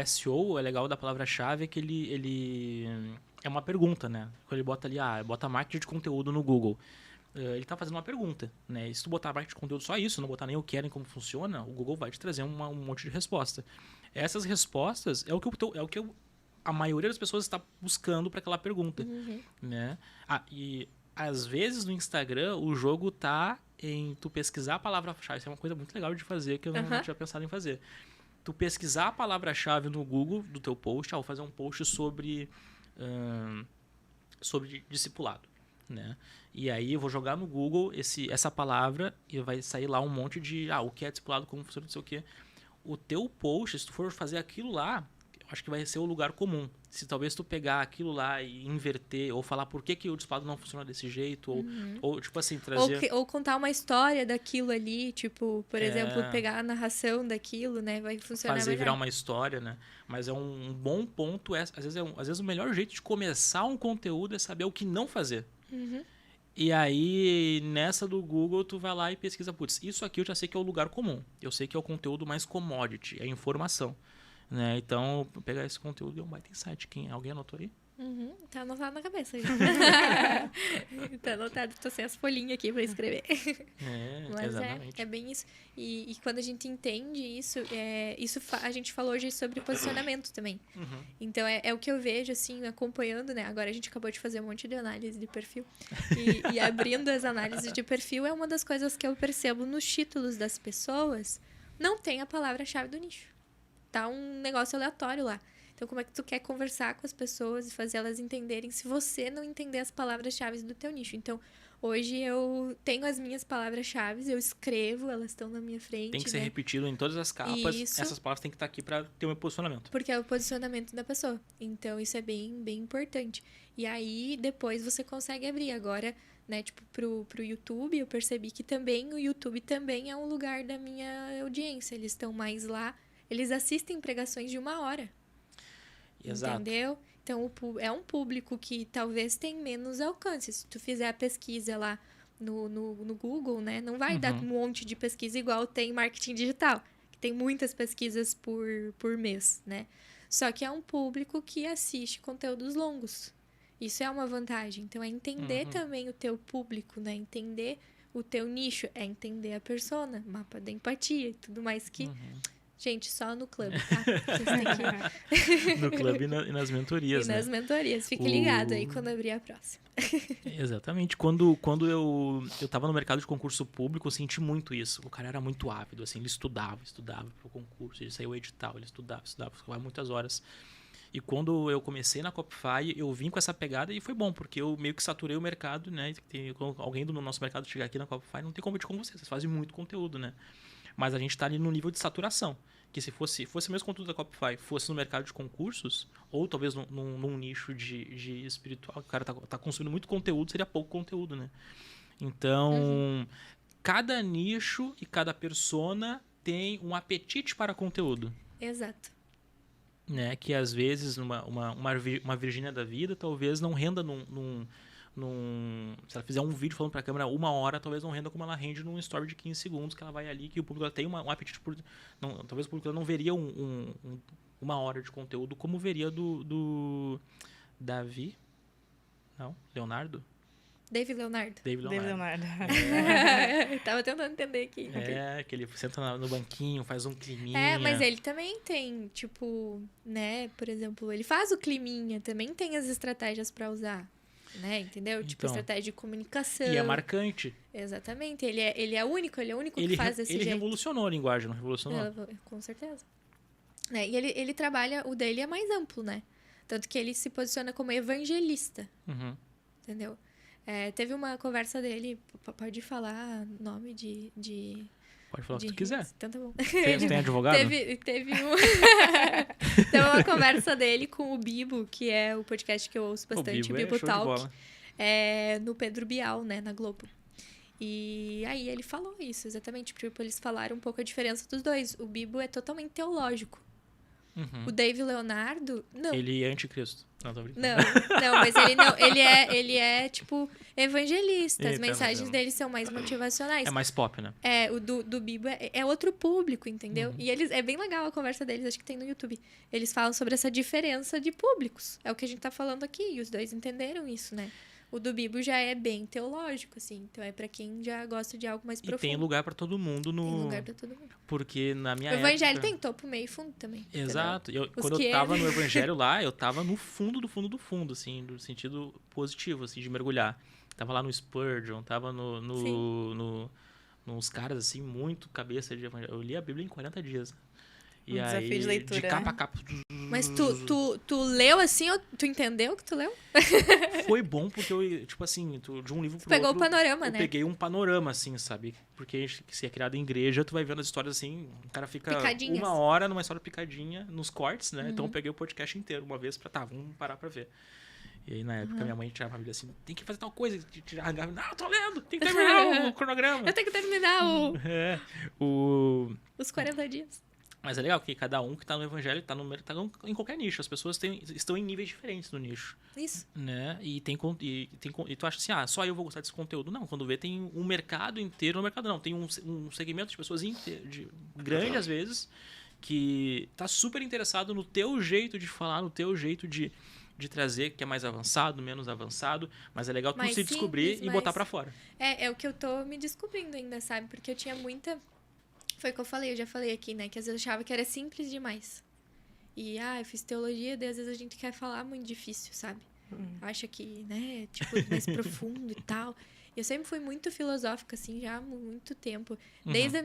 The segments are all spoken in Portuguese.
SEO, é legal da palavra-chave, é que ele é uma pergunta, né? Quando ele bota ali, bota marketing de conteúdo no Google. Ele está fazendo uma pergunta, né? E se tu botar marketing de conteúdo só isso, não botar nem o que é, nem como funciona, o Google vai te trazer um monte de resposta. Essas respostas é o que a maioria das pessoas está buscando para aquela pergunta, né? E às vezes no Instagram o jogo tá em tu pesquisar a palavra-chave. Isso é uma coisa muito legal de fazer que eu não tinha pensado em fazer. Tu pesquisar a palavra-chave no Google do teu post, vou fazer um post sobre discipulado, né? E aí eu vou jogar no Google essa palavra e vai sair lá um monte de o que é discipulado, como funciona, não sei o quê. O teu post, se tu for fazer aquilo lá, eu acho que vai ser o lugar comum. Se talvez tu pegar aquilo lá e inverter, ou falar por que o discipulado não funciona desse jeito, ou tipo assim, trazer... Ou contar uma história daquilo ali, tipo, por exemplo, pegar a narração daquilo, né? Vai funcionar fazer melhor. Virar uma história, né? Mas é um bom ponto, às vezes o melhor jeito de começar um conteúdo é saber o que não fazer. E aí, nessa do Google, tu vai lá e pesquisa, putz, isso aqui eu já sei que é o lugar comum. Eu sei que é o conteúdo mais commodity, é informação. Né? Então, pegar esse conteúdo é um baita insight. Alguém anotou aí? Tá anotado na cabeça. Tá anotado, tô sem as folhinhas aqui pra escrever. Mas exatamente. é bem isso. E quando a gente entende isso, a gente falou hoje sobre posicionamento também. Então, é o que eu vejo, assim, acompanhando, né? Agora a gente acabou de fazer um monte de análise de perfil. E abrindo as análises de perfil é uma das coisas que eu percebo nos títulos das pessoas. Não tem a palavra-chave do nicho. Tá um negócio aleatório lá. Então, como é que tu quer conversar com as pessoas e fazer elas entenderem se você não entender as palavras-chave do teu nicho? Então, hoje eu tenho as minhas palavras-chave, eu escrevo, elas estão na minha frente. Tem que ser repetido em todas as capas. Isso. Essas palavras têm que estar aqui para ter o meu posicionamento. Porque é o posicionamento da pessoa. Então, isso é bem, bem importante. E aí, depois você consegue abrir. Agora, né, tipo, pro YouTube, eu percebi que também o YouTube também é um lugar da minha audiência. Eles estão mais lá. Eles assistem pregações de 1 hora. Exato. Entendeu? Então, é um público que talvez tenha menos alcance. Se tu fizer a pesquisa lá no Google, né? Não vai dar um monte de pesquisa igual tem marketing digital. Que tem muitas pesquisas por mês, né? Só que é um público que assiste conteúdos longos. Isso é uma vantagem. Então, é entender também o teu público, né? Entender o teu nicho. É entender a persona, mapa da empatia e tudo mais que... Gente, só no clube, tá? Vocês têm que... No clube e nas mentorias, né? E nas mentorias. Fique ligado aí quando abrir a próxima. Exatamente. Quando eu tava no mercado de concurso público, eu senti muito isso. O cara era muito ávido, assim. Ele estudava pro concurso. Ele saiu edital, ele estudava, ficava muitas horas. E quando eu comecei na Copify, eu vim com essa pegada e foi bom, porque eu meio que saturei o mercado, né? Quando alguém do nosso mercado chegar aqui na Copify, não tem como competir com vocês fazem muito conteúdo, né? Mas a gente está ali no nível de saturação. Que se fosse o mesmo conteúdo da Copify, fosse no mercado de concursos, ou talvez num nicho de espiritual, que o cara tá consumindo muito conteúdo, seria pouco conteúdo, né? Então, cada nicho e cada persona tem um apetite para conteúdo. Exato. Né? Que às vezes uma Virgínia da vida talvez não renda se ela fizer um vídeo falando para a câmera 1 hora, talvez não renda como ela rende num story de 15 segundos que ela vai ali, que o público tem um apetite por... talvez o público não veria 1 hora de conteúdo como veria do Davi... Não? Leonardo? David Leonardo. Tava tentando entender aqui. Que ele senta no banquinho, faz um climinha. Mas ele também tem, tipo, né? Por exemplo, ele faz o climinha, também tem as estratégias para usar. Né, entendeu? Então, tipo, estratégia de comunicação. E é marcante. Exatamente. Ele é único que faz desse jeito. Ele revolucionou a linguagem, não revolucionou? Com certeza. E ele trabalha, o dele é mais amplo, né? Tanto que ele se posiciona como evangelista. Entendeu? Teve uma conversa dele, pode falar nome de Pode falar o que tu quiser. Então tá bom. Tem advogado? Teve uma conversa dele com o Bibo, que é o podcast que eu ouço bastante, o Bibo Talk. No Pedro Bial, né, na Globo. E aí ele falou isso, exatamente. Tipo, eles falaram um pouco a diferença dos dois. O Bibo é totalmente teológico. O Dave Leonardo, não. Ele é anticristo. Não, tô brincando. Não, mas ele não. Ele é tipo, evangelista. As mensagens dele são mais motivacionais. É mais pop, né? O do Bibo é outro público, entendeu? E eles, é bem legal a conversa deles, acho que tem no YouTube. Eles falam sobre essa diferença de públicos. É o que a gente tá falando aqui, e os dois entenderam isso, né? O do Bibo já é bem teológico, assim. Então é pra quem já gosta de algo mais profundo. E tem lugar pra todo mundo no... Tem lugar pra todo mundo. Porque na minha época... O evangelho época... tem topo, meio e fundo também. Exato. Quando eu tava no evangelho lá, eu tava no fundo do fundo do fundo, assim, no sentido positivo, assim, de mergulhar. Tava lá no Spurgeon, tava nos caras, assim, muito cabeça de evangelho. Eu li a Bíblia em 40 dias. E aí, desafio de leitura, de capa a capa. Mas tu leu assim, ou tu entendeu o que tu leu? Foi bom porque eu, tipo assim, de um livro pro pegou outro... o panorama, eu né? peguei um panorama, assim, sabe? Porque a gente, se é criado em igreja, tu vai vendo as histórias assim, o cara fica uma hora numa história picadinha, nos cortes, né? Então eu peguei o podcast inteiro uma vez vamos parar pra ver. E aí, na época, minha mãe tirava a família assim, tem que fazer tal coisa, tirar a garrafa. Não, eu tô lendo, tem que terminar o cronograma. Eu tenho que terminar os 40 dias. Mas é legal que cada um que tá no evangelho tá em qualquer nicho. As pessoas estão em níveis diferentes no nicho. Isso. Né? E tu acha assim, só eu vou gostar desse conteúdo. Não, quando vê, tem um mercado inteiro. No mercado não, tem um segmento de pessoas grande, às vezes, que tá super interessado no teu jeito de falar, no teu jeito de trazer, que é mais avançado, menos avançado. Mas é legal tu se descobrir e botar pra fora. É o que eu tô me descobrindo ainda, sabe? Porque eu tinha muita... Foi o que eu já falei aqui, né? Que às vezes eu achava que era simples demais. E, eu fiz teologia, daí às vezes a gente quer falar muito difícil, sabe? Acha que, né, tipo, mais profundo e tal. Eu sempre fui muito filosófica, assim, já há muito tempo. Desde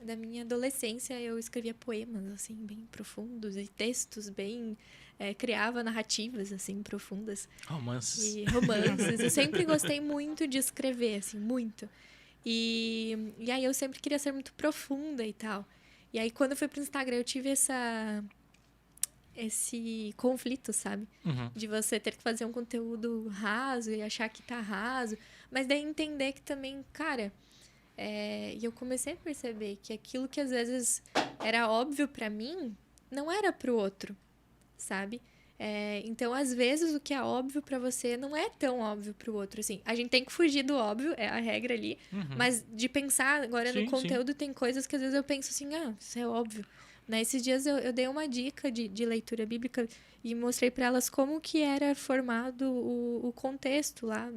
da minha adolescência, eu escrevia poemas, assim, bem profundos. E textos bem... criava narrativas, assim, profundas. Romances. Eu sempre gostei muito de escrever, assim, muito. E aí eu sempre queria ser muito profunda e tal. E aí quando eu fui pro Instagram eu tive esse conflito, sabe? De você ter que fazer um conteúdo raso e achar que tá raso. Mas daí entender que também, cara... E eu comecei a perceber que aquilo que às vezes era óbvio pra mim, não era pro outro, sabe? Então, às vezes, o que é óbvio pra você não é tão óbvio pro outro, assim. A gente tem que fugir do óbvio, é a regra ali. Mas de pensar agora no conteúdo, tem coisas que às vezes eu penso assim, isso é óbvio. Né? Esses dias eu dei uma dica de leitura bíblica e mostrei pra elas como que era formado o contexto lá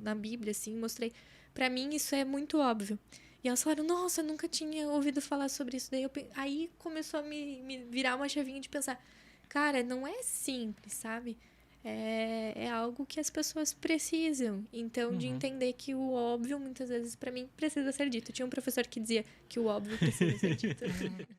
na Bíblia, assim. Mostrei, pra mim, isso é muito óbvio. E elas falaram, nossa, eu nunca tinha ouvido falar sobre isso. Aí começou a me virar uma chavinha de pensar... Cara, não é simples, sabe? É algo que as pessoas precisam. Então, de entender que o óbvio, muitas vezes, pra mim, precisa ser dito. Tinha um professor que dizia que o óbvio precisa ser dito.